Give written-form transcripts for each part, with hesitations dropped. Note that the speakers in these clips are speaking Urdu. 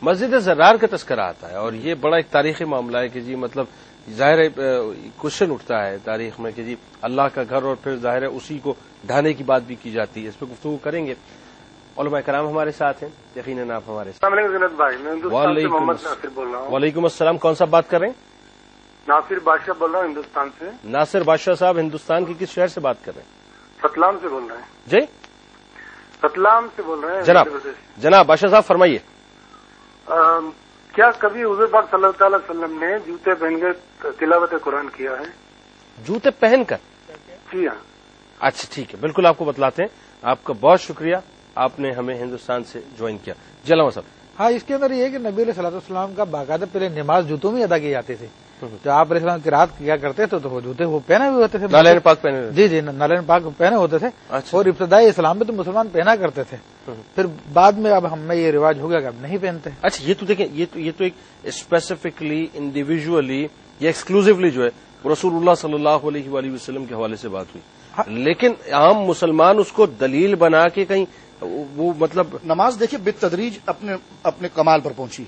مسجد زرار کا تذکرہ آتا ہے اور یہ بڑا ایک تاریخی معاملہ ہے کہ جی مطلب ظاہر کوشچن اٹھتا ہے تاریخ میں کہ جی اللہ کا گھر اور پھر ظاہر ہے اسی کو ڈھانے کی بات بھی کی جاتی ہے. اس پہ گفتگو کریں گے. علماء کرام ہمارے ساتھ ہیں, یقیناً آپ ہمارے ساتھ. السلام علیکم زنت بھائی, میں ہندوستان سے محمد ناصر بول رہا ہوں. وعلیکم السلام. کون صاحب بات کر رہے ہیں؟ ناصر بادشاہ بول رہا ہوں ہندوستان سے. ناصر بادشاہ صاحب ہندوستان کے کس شہر سے بات کر رہے ہیں؟ رتلام سے بول رہے ہیں. جی رتلام سے بول رہے ہیں. جناب بادشاہ صاحب فرمائیے. کیا کبھی حضور پاک صلی اللہ تعالی وسلم نے جوتے پہن کر تلاوت قرآن کیا ہے؟ جوتے پہن کر؟ جی ہاں. اچھا ٹھیک ہے, بالکل آپ کو بتلاتے ہیں. آپ کا بہت شکریہ, آپ نے ہمیں ہندوستان سے جوائن کیا. جلاؤ صاحب. ہاں, اس کے اندر یہ ہے کہ نبی علیہ الصلوۃ والسلام کا باقاعدہ پہلے نماز جوتوں میں ادا کی جاتی تھی. جو آپ علیہ السلام کی رات کیا کرتے تھے تو وہ جوتے وہ پہنے ہوئے ہوتے تھے, نالین پاک پہنے. جی جی, نالین پاک پہنے ہوتے تھے. اور ابتدائی اسلام میں تو مسلمان پہنا کرتے تھے, پھر بعد میں اب ہم میں یہ رواج ہو گیا کہ اب نہیں پہنتے. اچھا, یہ تو دیکھیں, یہ تو ایک اسپیسیفکلی انڈیویجلی یا ایکسکلوزیولی جو ہے رسول اللہ صلی اللہ علیہ وآلہ وسلم کے حوالے سے بات ہوئی, لیکن عام مسلمان اس کو دلیل بنا کے کہیں وہ مطلب نماز دیکھیے بالتدریج اپنے کمال پر پہنچی.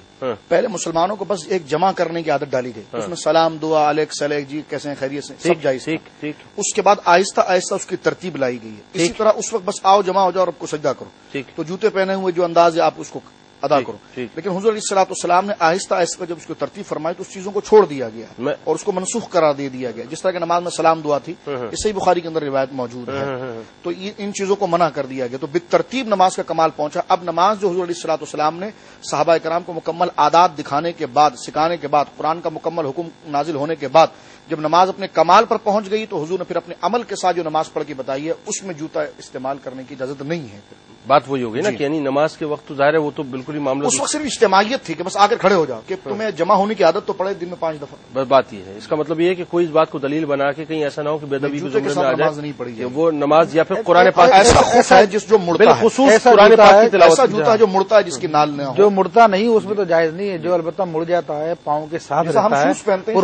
پہلے مسلمانوں کو بس ایک جمع کرنے کی عادت ڈالی گئی, اس میں سلام دعا علیک سلیک جی کیسے ہیں خیریت سے سب جائز. اس کے بعد آہستہ آہستہ اس کی ترتیب لائی گئی ہے. اسی طرح اس وقت بس آؤ جمع ہو جاؤ اور اب کو سجدہ کرو, تو جوتے پہنے ہوئے جو انداز ہے آپ اس کو ادا کرو. لیکن حضور علیہ الصلوۃ والسلام نے آہستہ آہستہ جب اس کو ترتیب فرمائی تو اس چیزوں کو چھوڑ دیا گیا اور اس کو منسوخ قرار دے دیا گیا. جس طرح کہ نماز میں سلام دعا تھی, اس سے بخاری کے اندر روایت موجود ہے, تو ان چیزوں کو منع کر دیا گیا. تو بالترتیب نماز کا کمال پہنچا. اب نماز جو حضور علیہ الصلوۃ والسلام نے صحابہ کرام کو مکمل عادات دکھانے کے بعد, سکھانے کے بعد, قرآن کا مکمل حکم نازل ہونے کے بعد جب نماز اپنے کمال پر پہنچ گئی تو حضور نے پھر اپنے عمل کے ساتھ جو نماز پڑھ کے بتائی ہے اس میں جوتا استعمال کرنے کی اجازت نہیں ہے. بات وہی ہوگی نا کہ یعنی نماز کے وقت تو ظاہر ہے وہ تو بالکل ہی معاملہ اس وقت صرف اجتماعیت تھی کہ بس آ کر کھڑے ہو جاؤ, کہ تمہیں جمع ہونے کی عادت تو پڑے دن میں 5 دفعہ. بس بات یہ ہے, اس کا مطلب یہ ہے کہ کوئی اس بات کو دلیل بنا کے کہیں ایسا نہ ہو کہ بے ادبی جوتے کے ساتھ نماز نہیں پڑھی کہ وہ نماز یا پھر قرآن پاک ایسا خوف ہے جس جو مڑتا ہے, قرآن پاک کی تلاوت, ایسا جوتا ہے جو مڑتا ہے جس کی نال نہ ہو. جو مڑتا نہیں اس میں تو جائز نہیں ہے, جو البتہ مڑ جاتا ہے پاؤں کے ساتھ رہتا ہے اور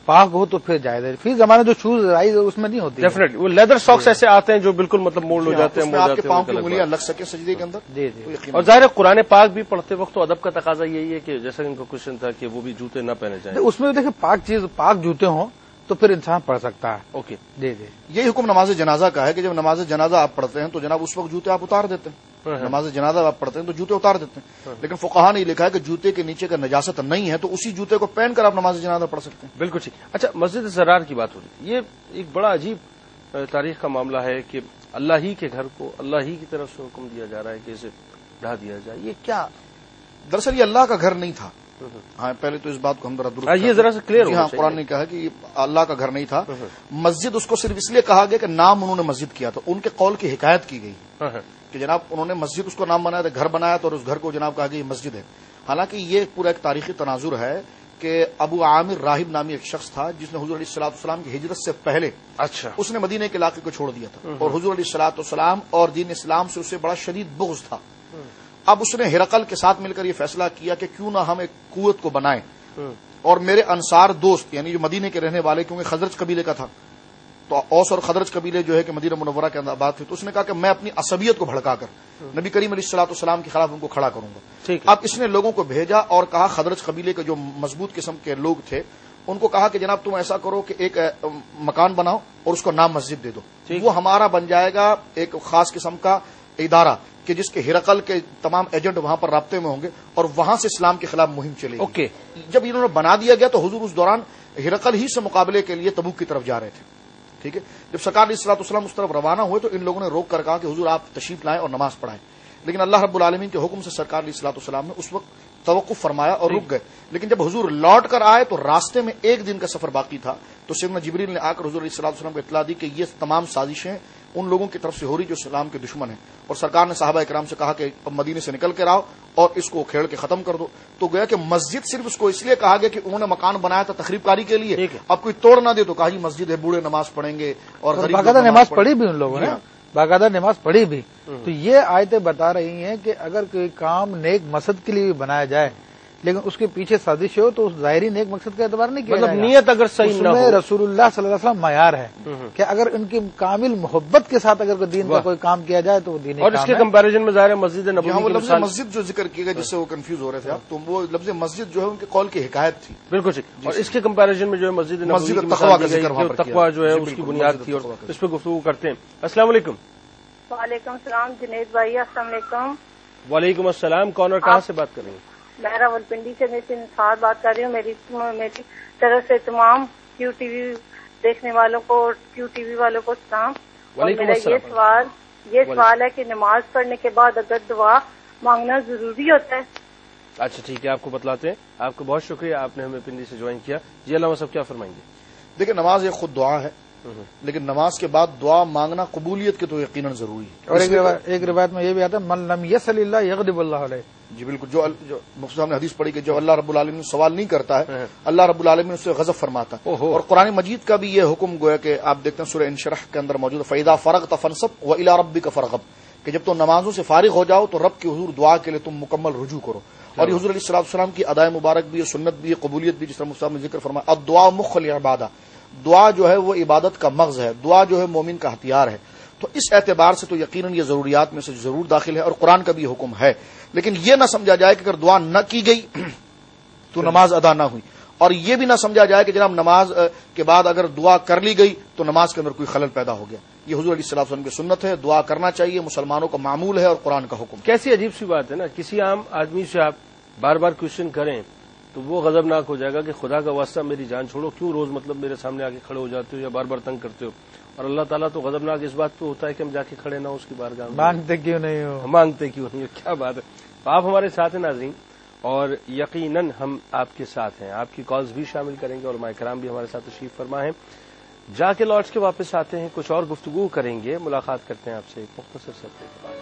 پاک ہو تو پھر جائز ہے. فی زمانے جو شوز رائز اس میں نہیں ہوتی. ڈیفینیٹلی وہ لیدر ساکس ایسے آتے ہیں جو بالکل مطلب موڑ ہو جاتے ہیں, آپ کے پاؤں کی انگلیاں لگ سکے سجدے کے اندر. اور ظاہر قرآن پاک بھی پڑھتے وقت تو ادب کا تقاضا یہی ہے کہ جیسا ان کا کوشچن تھا کہ وہ بھی جوتے نہ پہنے جائیں. اس میں دیکھیں پاک جوتے ہوں تو پھر انسان پڑھ سکتا ہے. اوکے, جی جی, یہی حکم نماز جنازہ کا ہے کہ جب نماز جنازہ آپ پڑھتے ہیں تو جناب اس وقت جوتے آپ اتار دیتے ہیں. نماز جنازہ آپ پڑھتے ہیں تو جوتے اتار دیتے ہیں, لیکن فقہا نے لکھا ہے کہ جوتے کے نیچے کا نجاست نہیں ہے تو اسی جوتے کو پہن کر آپ نماز جنازہ پڑھ سکتے ہیں. بالکل ٹھیک. اچھا, مسجد زرار کی بات ہو رہی تھی, یہ ایک بڑا عجیب تاریخ کا معاملہ ہے کہ اللہ ہی کے گھر کو اللہ ہی کی طرف سے حکم دیا جا رہا ہے کہ اسے ڈھا دیا جائے. یہ کیا؟ دراصل یہ اللہ کا گھر نہیں تھا. ہاں, پہلے تو اس بات کو ہم یہ ذرا سے کلیئر ہو. ہاں, قرآن نے کہا کہ یہ اللہ کا گھر نہیں تھا. مسجد اس کو صرف اس لیے کہا گیا کہ نام انہوں نے مسجد کیا, تو ان کے قول کی حکایت کی گئی کہ جناب انہوں نے مسجد اس کو نام بنایا تھا, گھر بنایا تو, اور اس گھر کو جناب کہا گیا یہ مسجد ہے. حالانکہ یہ پورا ایک تاریخی تناظر ہے کہ ابو عامر راہب نامی ایک شخص تھا جس نے حضور علیہ الصلوۃ والسلام کی ہجرت سے پہلے اس نے مدینہ کے علاقے کو چھوڑ دیا تھا, اور حضور علیہ الصلوۃ والسلام اور دین اسلام سے اسے بڑا شدید بغض تھا. اب اس نے ہرقل کے ساتھ مل کر یہ فیصلہ کیا کہ کیوں نہ ہم ایک قوت کو بنائیں, اور میرے انصار دوست یعنی جو مدینے کے رہنے والے, کیونکہ خزرج قبیلے کا تھا تو اوس اور خزرج قبیلے جو ہے کہ مدینہ منورہ کے اندر آباد تھے, تو اس نے کہا کہ میں اپنی عصبیت کو بھڑکا کر نبی کریم علیہ الصلوۃ والسلام کے خلاف ان کو کھڑا کروں گا. اب اس نے لوگوں کو بھیجا اور کہا, خزرج قبیلے کے جو مضبوط قسم کے لوگ تھے ان کو کہا کہ جناب تم ایسا کرو کہ ایک مکان بناؤ اور اس کو نام مسجد دے دو, وہ ہمارا بن جائے گا ایک خاص قسم کا ادارہ کہ جس کے ہرقل کے تمام ایجنٹ وہاں پر رابطے میں ہوں گے, اور وہاں سے اسلام کے خلاف مہم چلے گی. جب انہوں نے بنا دیا گیا تو حضور اس دوران ہرقل ہی سے مقابلے کے لیے تبوک کی طرف جا رہے تھے. ٹھیک ہے, جب سرکار علیہ الصلوۃ والسلام اس طرف روانہ ہوئے تو ان لوگوں نے روک کر کہا کہ حضور آپ تشریف لائیں اور نماز پڑھائیں, لیکن اللہ رب العالمین کے حکم سے سرکار علیہ الصلوۃ والسلام نے اس وقت توقف فرمایا اور رک گئے. لیکن جب حضور لوٹ کر آئے تو راستے میں ایک دن کا سفر باقی تھا, تو سیدنا جبریل نے آ کر حضور علیہ الصلوۃ والسلام کو اطلاع دی کہ یہ تمام سازشیں ان لوگوں کی طرف سے ہو رہی جو اسلام کے دشمن ہیں, اور سرکار نے صحابہ کرام سے کہا کہ اب مدینے سے نکل کر آؤ اور اس کو کھیڑ کے ختم کر دو. تو گویا کہ مسجد صرف اس کو اس لیے کہا گیا کہ انہوں نے مکان بنایا تھا تخریب کاری کے لیے, اب کوئی توڑ نہ دے تو کہا جی مسجد ہے, بوڑھے نماز پڑھیں گے, اور باقاعدہ نماز پڑھی بھی ان لوگوں نے, باقاعدہ نماز پڑھی بھی. تو یہ آیتیں بتا رہی ہیں کہ اگر کوئی کام نیک مقصد کے لیے بنایا جائے لیکن اس کے پیچھے سازش ہو تو اس ظاہری نیک مقصد کا اعتبار نہیں کیا مطلب نیت اگر صحیح نہ ہو، رسول اللہ صلی اللہ علیہ وسلم معیار ہے کہ اگر ان کی کامل محبت کے ساتھ اگر دین کا کوئی کام کیا جائے تو وہ دین، اور اس کے کمپیریزن میں ظاہر ہے مسجد نبوی لفظ مسجد جو ذکر کیا گیا جس سے وہ کنفیوز ہو رہے تھے آپ، تو وہ لفظ مسجد جو ہے ان کے قول کی حکایت تھی. بالکل ٹھیک. اور اس کے کمپیریزن میں جو ہے مسجد نبوی کی تقویٰ جو ہے اس کی بنیاد تھی، اور اس پہ گفتگو کرتے ہیں. السلام علیکم. وعلیکم السلام جنید بھائی، السلام علیکم. وعلیکم السلام. کون اور کہاں سے بات کر رہی ہیں؟ میں راولپنڈی سے نثار بات کر رہی ہوں. میری طرف سے تمام کیو ٹی وی دیکھنے والوں کو اور کیو ٹی وی والوں کو سلام. اور میرا یہ سوال ہے کہ نماز پڑھنے کے بعد اگر دعا مانگنا ضروری ہوتا ہے؟ اچھا ٹھیک ہے، آپ کو بتلاتے ہیں. آپ کو بہت شکریہ، آپ نے ہمیں پنڈی سے جوائن کیا. جی علامہ صاحب کیا فرمائیں گے؟ دیکھیں نماز ایک خود دعا ہے، لیکن نماز کے بعد دعا مانگنا قبولیت کے تو یقیناً ضروری ہے. اور ایک روایت میں یہ بھی آتا ہے من لم یسل اللہ یغضب اللہ علیہ. جی بالکل، جو مفتی صاحب نے حدیث پڑھی کہ جو اللہ رب العالمین سوال نہیں کرتا ہے اللہ رب العالمین اس سے غضب فرماتا ہے. اور قرآن مجید کا بھی یہ حکم گویا کہ آپ دیکھتے ہیں سورہ انشرح کے اندر موجود ہے فَإِذَا فَرَغْتَ فَانصَبْ وَإِلَىٰ رَبِّكَ فَارْغَب، کہ جب تم نمازوں سے فارغ ہو جاؤ تو رب کے حضور دعا کے لیے تم مکمل رجوع کرو. اور یہ حضور علیہ الصلوۃ والسلام کی ادائے مبارک بھی ہے، سنت بھی ہے، قبولیت بھی، جس طرح مفتی صاحب نے ذکر فرمایا الدعاء مخ العبادہ، دعا جو ہے وہ عبادت کا مغز ہے، دعا جو ہے مومن کا ہتھیار ہے. تو اس اعتبار سے تو یقیناً یہ ضروریات میں سے ضرور داخل ہے، اور قرآن کا بھی حکم ہے. لیکن یہ نہ سمجھا جائے کہ اگر دعا نہ کی گئی تو نماز ادا نہ ہوئی، اور یہ بھی نہ سمجھا جائے کہ جناب نماز کے بعد اگر دعا کر لی گئی تو نماز کے اندر کوئی خلل پیدا ہو گیا. یہ حضور علیہ الصلوۃ والسلام کی سنت ہے، دعا کرنا چاہیے، مسلمانوں کا معمول ہے اور قرآن کا حکم. کیسی عجیب سی بات ہے نا، کسی عام آدمی سے آپ بار بار کوشچن کریں تو وہ غضبناک ہو جائے گا کہ خدا کا واسطہ میری جان چھوڑو، کیوں روز مطلب میرے سامنے آگے کھڑے ہو جاتے ہو یا بار بار تنگ کرتے ہو. اور اللہ تعالیٰ تو غضبناک اس بات پہ ہوتا ہے کہ ہم جا کے کھڑے نہ ہو اس کی بارگاہ میں. مانگتے کیوں نہیں ہو، مانگتے کیوں نہیں ہو، کیا بات ہے. آپ ہمارے ساتھ ہیں ناظرین، اور یقیناً ہم آپ کے ساتھ ہیں. آپ کی کالز بھی شامل کریں گے، اور علماء کرام بھی ہمارے ساتھ تشریف فرما ہیں. جا کے لوٹ کے واپس آتے ہیں، کچھ اور گفتگو کریں گے، ملاقات کرتے ہیں آپ سے ایک مختصر سے کے بعد.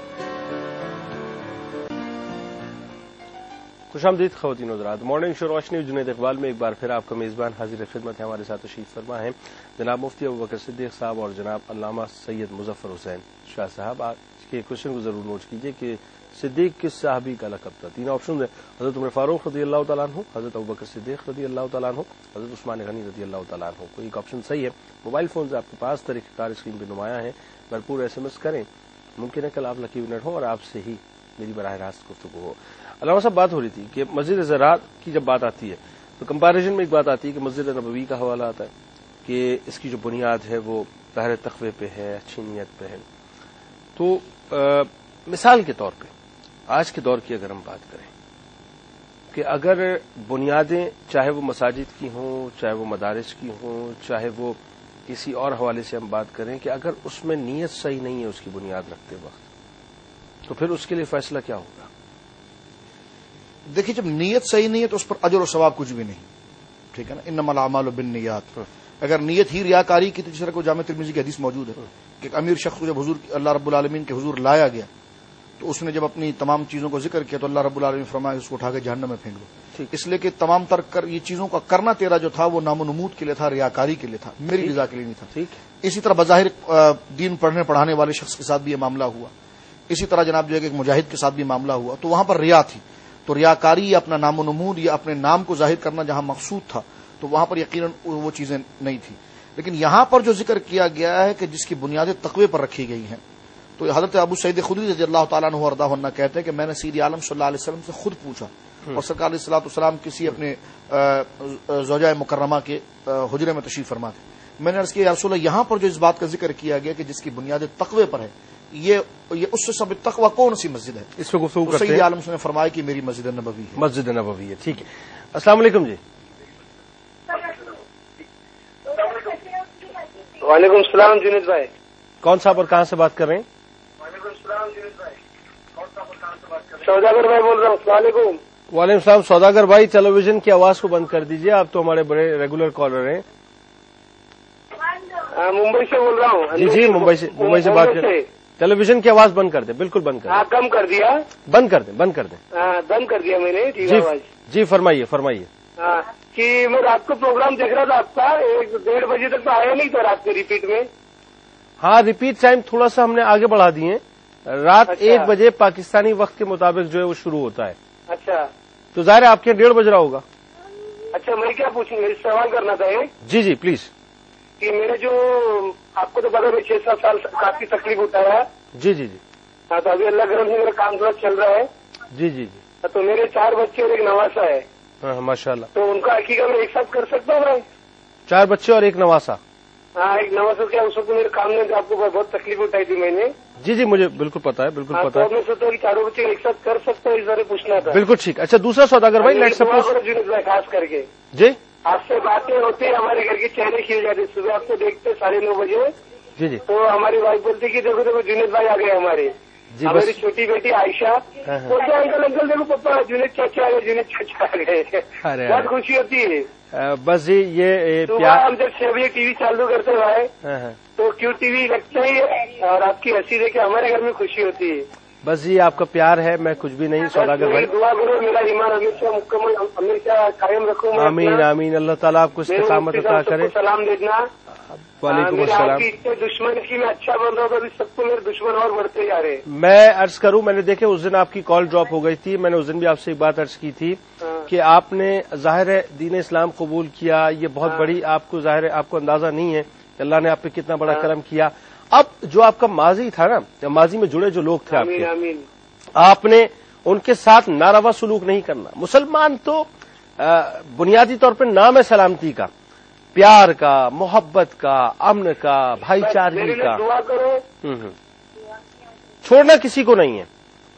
خوش آمدید خواتین و حضرات. مارننگ شو روشنی جنید اقبال میں ایک بار پھر آپ کا میزبان حاضر خدمت ہے. ہمارے ساتھ تشریف فرما ہیں جناب مفتی ابوبکر صدیق صاحب اور جناب علامہ سید مظفر حسین شاہ صاحب. آج کے کوشچن کو ضرور نوٹ کیجیے کہ صدیق کس صحابی کا لقب تھا. تین آپشن ہیں: حضرت عمر فاروق رضی اللہ تعالیٰ عنہ، حضرت ابوبکر صدیق رضی اللہ تعالیٰ عنہ، حضرت عثمان غنی رضی اللہ تعالیٰ عنہ. کوئی ایک آپشن صحیح ہے. موبائل فون سے آپ کے پاس طریقہ کار اسکرین پہ نمایاں ہے، بھرپور ایس ایم ایس کریں. ممکن ہے کل آپ لکی ونر ہو اور آپ سے ہی میری براہ راست گفتگو ہو. علامہ صاحب بات ہو رہی تھی کہ مسجد زراعت کی جب بات آتی ہے تو کمپیریزن میں ایک بات آتی ہے کہ مسجد نبوی کا حوالہ آتا ہے کہ اس کی جو بنیاد ہے وہ ظاہر تقوی پہ ہے، اچھی نیت پہ ہے. تو مثال کے طور پہ آج کے دور کی اگر ہم بات کریں کہ اگر بنیادیں چاہے وہ مساجد کی ہوں، چاہے وہ مدارس کی ہوں، چاہے وہ کسی اور حوالے سے ہم بات کریں کہ اگر اس میں نیت صحیح نہیں ہے اس کی بنیاد رکھتے وقت، تو پھر اس کے لیے فیصلہ کیا ہوگا؟ دیکھیے جب نیت صحیح نہیں ہے تو اس پر اجر و ثواب کچھ بھی نہیں. ٹھیک ہے نا، انما الاعمال بالنیات. اگر نیت ہی ریاکاری کی تو جس طرح کو جامع ترمذی کی حدیث موجود ہے کہ ایک امیر شخص کو جب حضور اللہ رب العالمین کے حضور لایا گیا تو اس نے جب اپنی تمام چیزوں کو ذکر کیا تو اللہ رب العالمین فرمایا اس کو اٹھا کے جہنم میں پھینک دو. اس لیے کہ تمام تر یہ چیزوں کا کرنا تیرا جو تھا وہ نام و نمود کے لیے تھا، ریاکاری کے لیے تھا، میری رضا کے لیے نہیں تھا. اسی طرح بظاہر دین پڑھنے پڑھانے والے شخص کے ساتھ بھی یہ معاملہ ہوا. اسی طرح جناب جو ہے کہ ایک مجاہد کے ساتھ بھی معاملہ ہوا. تو وہاں پر ریا تھی. تو ریاکاری یا اپنا نام و نمود یا اپنے نام کو ظاہر کرنا جہاں مقصود تھا تو وہاں پر یقیناً وہ چیزیں نہیں تھی. لیکن یہاں پر جو ذکر کیا گیا ہے کہ جس کی بنیادیں تقوی پر رکھی گئی ہیں، تو حضرت ابو سعید خدری رضی اللہ تعالیٰ عنہ وارضاہ عنہ کہتے ہیں کہ میں نے سید عالم صلی اللہ علیہ وسلم سے خود پوچھا، اور سرکار علیہ الصلوۃ والسلام کسی اپنے زوجہ مکرمہ کے حجرے میں تشریف فرما تھے. میں نے عرض کیا یا رسول اللہ یہاں پر جو اس بات کا ذکر کیا گیا کہ جس کی بنیادیں تقوی پر ہے، یہ اس سے سب تقوی کون سی مسجد ہے؟ اس پہ گفتگو کرتے ہیں. سید عالم نے فرمایا کہ میری مسجد نبوی ہے. مسجد نبوی ہے. ٹھیک ہے. السلام علیکم. جی وعلیکم السلام جنید بھائی. کون صاحب اور کہاں سے بات کر رہے ہیں؟ وعلیکم السلام جنید بھائی. سوداگر بھائی بول رہا ہوں. السلام علیکم. وعلیکم السلام. سوداگر بھائی ٹیلی ویژن کی آواز کو بند کر دیجیے، آپ تو ہمارے بڑے ریگولر کالر ہیں. ممبئی سے بول رہا ہوں. جی ممبئی سے بات کر رہے ہیں. ٹیلی ویژن کی آواز بند کر دیں، بالکل بند کر دیں. کم کر دیا. بند کر دیں. بند کر دیا میں نے. جی فرمائیے. کہ میں رات کو پروگرام دیکھ رہا تھا آپ کا، 1-1:30 بجے تک تو آیا نہیں تھا رات کے ریپیٹ میں. ہاں ریپیٹ ٹائم تھوڑا سا ہم نے آگے بڑھا دیے. رات 1 بجے پاکستانی وقت کے مطابق جو ہے وہ شروع ہوتا ہے. اچھا. تو ظاہر ہے آپ کے 1:30 بج رہا ہوگا. اچھا میں کیا پوچھوں, میرے سوال کرنا تھا جی جی پلیز. کہ میرے جو آپ کو تو پتا میں 6-7 سال کافی تکلیف اٹھایا ہے. جی جی جی. ہاں تو ابھی اللہ کرم سے میرا کام تھوڑا چل رہا ہے. جی جی جی. تو میرے 4 بچے اور ایک نواسا ہے. ہاں ماشاء اللہ. تو ان کا عقیقہ میں ایک ساتھ کر سکتا ہوں میں؟ 4 بچے اور ایک نواسا. ہاں ایک نواسا کیا اس وقت میرے کام نے آپ کو بہت تکلیف اٹھائی تھی میں نے. جی جی مجھے بالکل پتا ہے, بالکل پتا ہے. میں سوچتا ہوں کہ 4 بچے ایک ساتھ کر سکتا ہوں, اس بارے پوچھنا تھا. بالکل ٹھیک. اچھا دوسرا سوداگر بھائی, لیٹس سپوز جنید بھائی خاص کر کے جی آپ سے باتیں ہوتی ہیں, ہمارے گھر کے چہرے کھل جاتے, صبح آپ کو دیکھتے 9:30 بجے. جی جی. تو ہماری وائف بولتی کہ دیکھو دیکھو جنید بھائی آ گئے ہمارے. جی ہماری چھوٹی بیٹی عائشہ بولتے انکل انکل دیکھو پپا جنید چاچا آ گئے, جنید چاچا آ گئے. بہت خوشی ہوتی ہے. بس جی یہ صبح ہم جب 6 بجے ٹی وی چالو کرتے ہوئے تو کیوں ٹی وی لگتا ہی ہے, اور آپ کی ہنسی دیکھ کے ہمارے گھر میں خوشی ہوتی ہے. بس جی آپ کا پیار ہے, میں کچھ بھی نہیں. سوداگر بھائی دعا کرو میرا ایمان ہمیشہ مکمل ہمیشہ قائم رکھوں. آمین آمین. اللہ تعالیٰ آپ کو استقامت عطا کرے. سلام دینا. وعلیکم السلام. دشمن کی میں اچھا بن رہا ہوں, ابھی سب کو میرے دشمن اور بڑھتے جا رہے ہیں. میں عرض کروں, میں نے دیکھے اس دن آپ کی کال ڈراپ ہو گئی تھی, میں نے اس دن بھی آپ سے ایک بات عرض کی تھی کہ آپ نے ظاہر ہے دین اسلام قبول کیا. یہ بہت بڑی آپ کو ظاہر ہے آپ کو اندازہ نہیں ہے کہ اللہ نے آپ پہ کتنا بڑا کرم کیا. اب جو آپ کا ماضی تھا نا, ماضی میں جڑے جو لوگ تھے آپ کے, آپ نے ان کے ساتھ ناروا سلوک نہیں کرنا. مسلمان تو بنیادی طور پر نام ہے سلامتی کا, پیار کا, محبت کا, امن کا, بھائی چارگی کا. دعا کرو. چھوڑنا کسی کو نہیں ہے.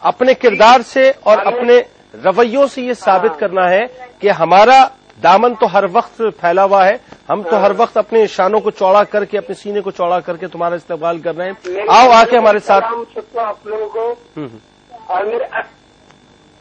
اپنے کردار سے اور اپنے رویوں سے یہ ثابت کرنا ہے کہ ہمارا دامن تو ہر وقت پھیلا ہوا ہے, ہم تو ہر وقت اپنے شانوں کو چوڑا کر کے, اپنے سینے کو چوڑا کر کے تمہارا استقبال کر رہے ہیں. آؤ آ کے ہمارے ساتھ. آپ لوگوں کو اور میرے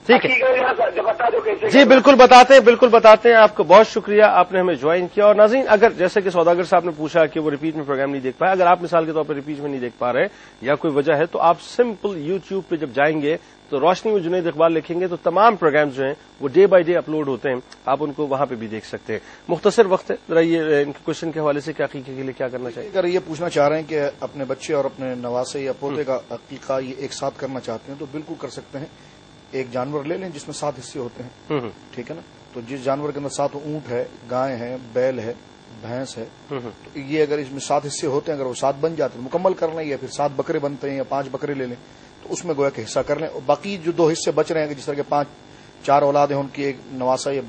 ٹھیک ہے جی بالکل بتاتے ہیں, بالکل بتاتے ہیں. آپ کا بہت شکریہ, آپ نے ہمیں جوائن کیا. اور ناظرین اگر جیسے کہ سوداگر صاحب نے پوچھا کہ وہ ریپیٹ میں پروگرام نہیں دیکھ پائے, اگر آپ مثال کے طور پر ریپیٹ میں نہیں دیکھ پا رہے یا کوئی وجہ ہے, تو آپ سمپل یوٹیوب پہ جب جائیں گے تو روشنی میں جنید اقبال لکھیں گے تو تمام پروگرامز جو ہیں وہ ڈے بائی ڈے اپلوڈ ہوتے ہیں, آپ ان کو وہاں پہ بھی دیکھ سکتے ہیں. مختصر وقت ہے, ذرا یہ ان کے کوشچن کے حوالے سے کہ عقیقے کے لیے کیا کرنا چاہیے. اگر یہ پوچھنا چاہ رہے ہیں کہ اپنے بچے اور اپنے نواسے یا پوتے کا عقیقہ یہ ایک ساتھ کرنا چاہتے ہیں تو بالکل کر سکتے ہیں. ایک جانور لے لیں جس میں 7 حصے ہوتے ہیں, ٹھیک ہے نا. تو جس جانور کے اندر 7 اونٹ ہے, گائے ہے, بیل ہے, بھینس ہے, تو یہ اگر اس میں 7 حصے ہوتے ہیں, اگر وہ 7 بن جاتے ہیں مکمل کر لیں, یا پھر 7 بکرے بنتے ہیں یا 5 بکرے لے لیں تو اس میں گویا کہ حصہ کر لیں. اور باقی جو 2 حصے بچ رہے ہیں, جس طرح کے 4 اولاد ہیں ان کی, ایک نواسا یا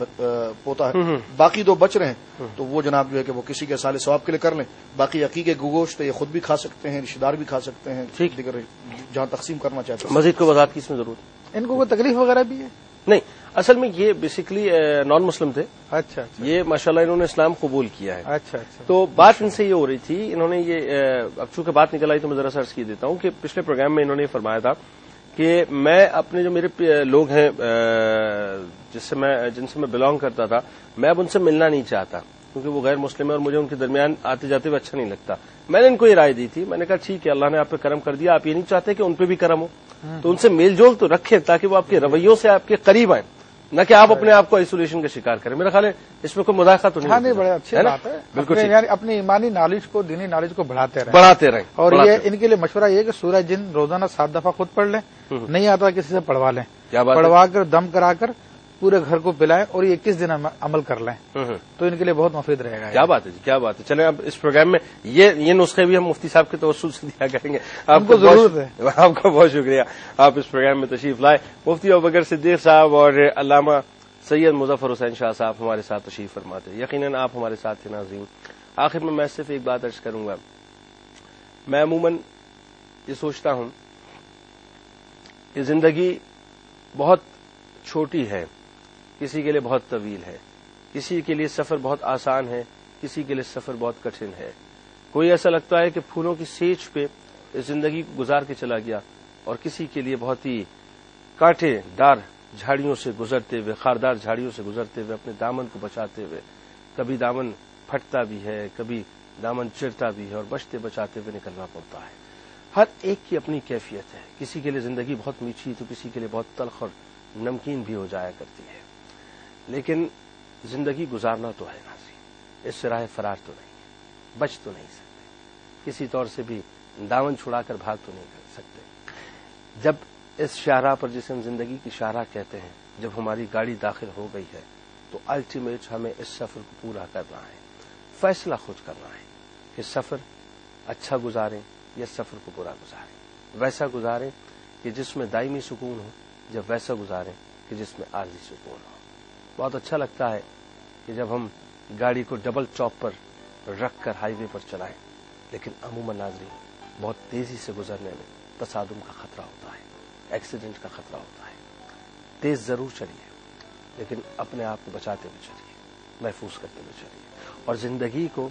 پوتا ہے, باقی 2 بچ رہے ہیں تو وہ جناب جو ہے کہ وہ کسی کے سال ثواب کے لیے کر لیں. باقی عقیقے کا گوشت یہ خود بھی کھا سکتے ہیں, رشتے دار بھی کھا سکتے ہیں, دیگر جہاں تقسیم کرنا چاہتے ہیں. مزید کو وضاحت کی اس میں ضرورت ہے. ان کو کوئی تکلیف وغیرہ بھی ہے؟ نہیں, اصل میں یہ بیسیکلی نان مسلم تھے. اچھا. یہ ماشاءاللہ انہوں نے اسلام قبول کیا ہے. اچھا. تو بات ان سے یہ ہو رہی تھی, انہوں نے یہ اب چونکہ بات نکل آئی تو میں ذرا سرچ کی دیتا ہوں کہ پچھلے پروگرام میں انہوں نے فرمایا تھا کہ میں اپنے جو میرے لوگ ہیں جن سے میں بلانگ کرتا تھا, میں اب ان سے ملنا نہیں چاہتا کیونکہ وہ غیر مسلم ہے اور مجھے ان کے درمیان آتے جاتے ہوئے اچھا نہیں لگتا. میں نے ان کو یہ رائے دی تھی, میں نے کہا ٹھیک ہے اللہ نے آپ پہ کرم کر دیا, آپ یہ نہیں چاہتے کہ ان پہ بھی کرم ہو, تو ان سے میل جول تو رکھیں تاکہ وہ آپ کے رویوں سے آپ کے قریب آئیں, نہ کہ آپ اپنے آپ کو آئسولیشن کا شکار کریں. میرا خیال ہے اس میں کوئی مداخلہ تو نہیں. نہیں, بڑے اچھی بات ہے. بالکل یعنی اپنی ایمانی نالج کو, دینی نالج کو بڑھاتے رہیں. اور یہ ان کے لیے مشورہ یہ کہ سورہ جن روزانہ 7 دفعہ خود پڑھ لیں, نہیں آتا کسی سے پڑھوا لیں, پڑھوا کر دم کرا کر پورے گھر کو پلائیں اور یہ 21 دن عمل کر لیں تو ان کے لیے بہت مفید رہے گا. کیا بات ہے جی, کیا بات ہے. چلیں اب اس پروگرام میں یہ نسخے بھی ہم مفتی صاحب کے توسل سے دیا کریں گے. آپ کو ضرورت ہے. آپ کا بہت شکریہ, آپ اس پروگرام میں تشریف لائے. مفتی ابوبکر صدیق صاحب اور علامہ سید مظفر حسین شاہ صاحب ہمارے ساتھ تشریف فرماتے. یقیناً آپ ہمارے ساتھ تھے. ناظرین آخر میں صرف ایک بات عرض کروں گا, میں عموماً یہ سوچتا ہوں کہ زندگی بہت چھوٹی ہے, کسی کے لیے بہت طویل ہے, کسی کے لیے سفر بہت آسان ہے, کسی کے لیے سفر بہت کٹھن ہے. کوئی ایسا لگتا ہے کہ پھولوں کی سیج پہ زندگی گزار کے چلا گیا, اور کسی کے لیے بہت ہی کانٹے دار جھاڑیوں سے گزرتے ہوئے, خاردار جھاڑیوں سے گزرتے ہوئے, اپنے دامن کو بچاتے ہوئے, کبھی دامن پھٹتا بھی ہے, کبھی دامن چرتا بھی ہے, اور بچتے بچاتے ہوئے نکلنا پڑتا ہے. ہر ایک کی اپنی کیفیت ہے. کسی کے لیے زندگی بہت میٹھی تو کسی کے لیے بہت تلخ اور نمکین بھی ہو جایا کرتی ہے. لیکن زندگی گزارنا تو ہے ناظرین, اس سے راہ فرار تو نہیں ہے, بچ تو نہیں سکتے, کسی طور سے بھی دامن چھڑا کر بھاگ تو نہیں کر سکتے. جب اس شاہراہ پر جسے ہم زندگی کی شاہراہ کہتے ہیں، جب ہماری گاڑی داخل ہو گئی ہے تو الٹیمیٹ ہمیں اس سفر کو پورا کرنا ہے، فیصلہ خود کرنا ہے کہ سفر اچھا گزاریں یا سفر کو برا گزاریں، ویسا گزاریں کہ جس میں دائمی سکون ہو، یا ویسا گزاریں کہ جس میں عارضی سکون ہو۔ بہت اچھا لگتا ہے کہ جب ہم گاڑی کو ڈبل چوک پر رکھ کر ہائی وے پر چلائیں، لیکن عموماً ناظرین بہت تیزی سے گزرنے میں تصادم کا خطرہ ہوتا ہے، ایکسیڈنٹ کا خطرہ ہوتا ہے۔ تیز ضرور چلیے لیکن اپنے آپ کو بچاتے ہوئے چلیے، محفوظ کرتے ہوئے چلیے، اور زندگی کو